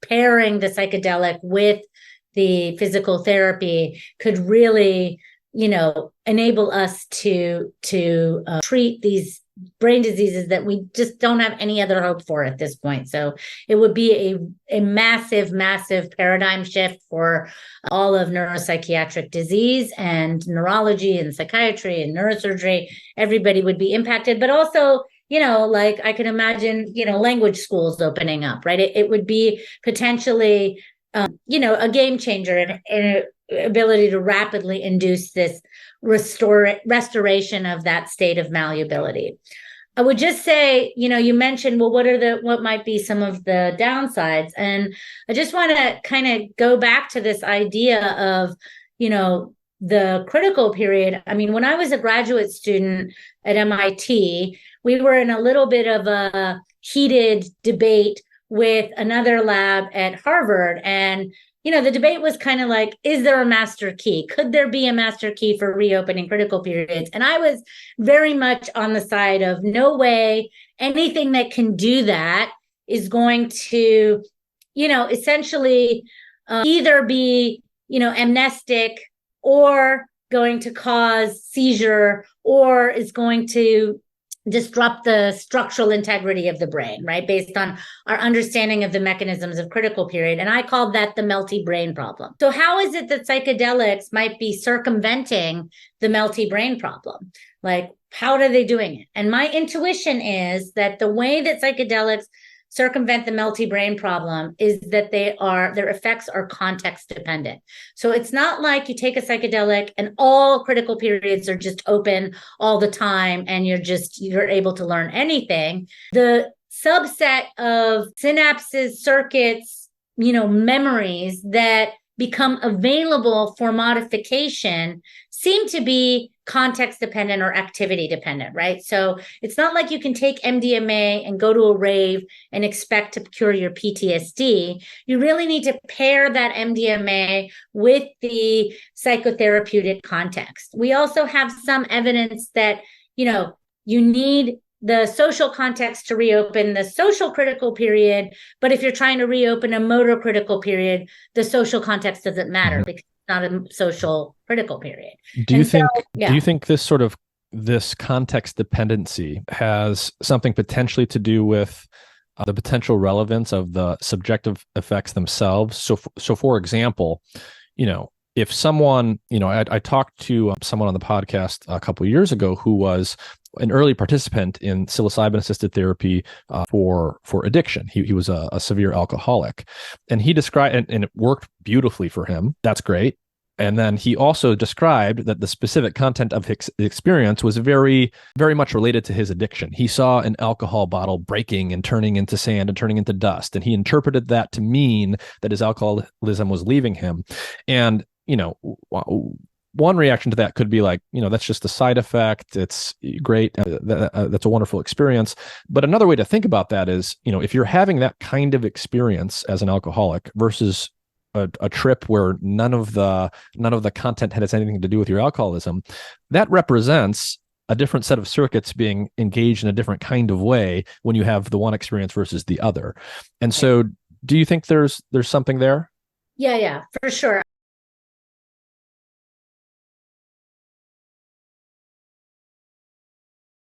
pairing the psychedelic with the physical therapy could really, enable us to treat these brain diseases that we just don't have any other hope for at this point. So it would be a massive, massive paradigm shift for all of neuropsychiatric disease, and neurology and psychiatry and neurosurgery. Everybody would be impacted, but also, like I can imagine, language schools opening up, right? It would be potentially, a game changer and an ability to rapidly induce this restoration of that state of malleability. I would just say, you mentioned, well, what might be some of the downsides? And I just want to kind of go back to this idea of, the critical period. I mean, when I was a graduate student at MIT, we were in a little bit of a heated debate with another lab at Harvard. And the debate was kind of like, is there a master key? Could there be a master key for reopening critical periods? And I was very much on the side of no way. Anything that can do that is going to, essentially either be, amnestic, or going to cause seizure, or is going to disrupt the structural integrity of the brain, right? Based on our understanding of the mechanisms of critical period. And I called that the melty brain problem. So how is it that psychedelics might be circumventing the melty brain problem? Like, how are they doing it? And my intuition is that the way that psychedelics circumvent the melty brain problem is that their effects are context dependent. So it's not like you take a psychedelic and all critical periods are just open all the time and you're able to learn anything. The subset of synapses, circuits, memories that become available for modification seem to be context dependent or activity dependent, right? So it's not like you can take MDMA and go to a rave and expect to cure your PTSD. You really need to pair that MDMA with the psychotherapeutic context. We also have some evidence that, you need the social context to reopen the social critical period. But if you're trying to reopen a motor critical period, the social context doesn't matter because it's not a social critical period. Do you think this context dependency has something potentially to do with the potential relevance of the subjective effects themselves? So for example, if someone, I talked to someone on the podcast a couple of years ago who was an early participant in psilocybin-assisted therapy for addiction. He was a severe alcoholic, and he described, and it worked beautifully for him. That's great. And then he also described that the specific content of his experience was very, very much related to his addiction. He saw an alcohol bottle breaking and turning into sand and turning into dust, and he interpreted that to mean that his alcoholism was leaving him. And one reaction to that could be like, that's just a side effect. It's great. That's a wonderful experience. But another way to think about that is, if you're having that kind of experience as an alcoholic versus a trip where none of the content has anything to do with your alcoholism, that represents a different set of circuits being engaged in a different kind of way when you have the one experience versus the other. And so do you think there's something there? Yeah, for sure.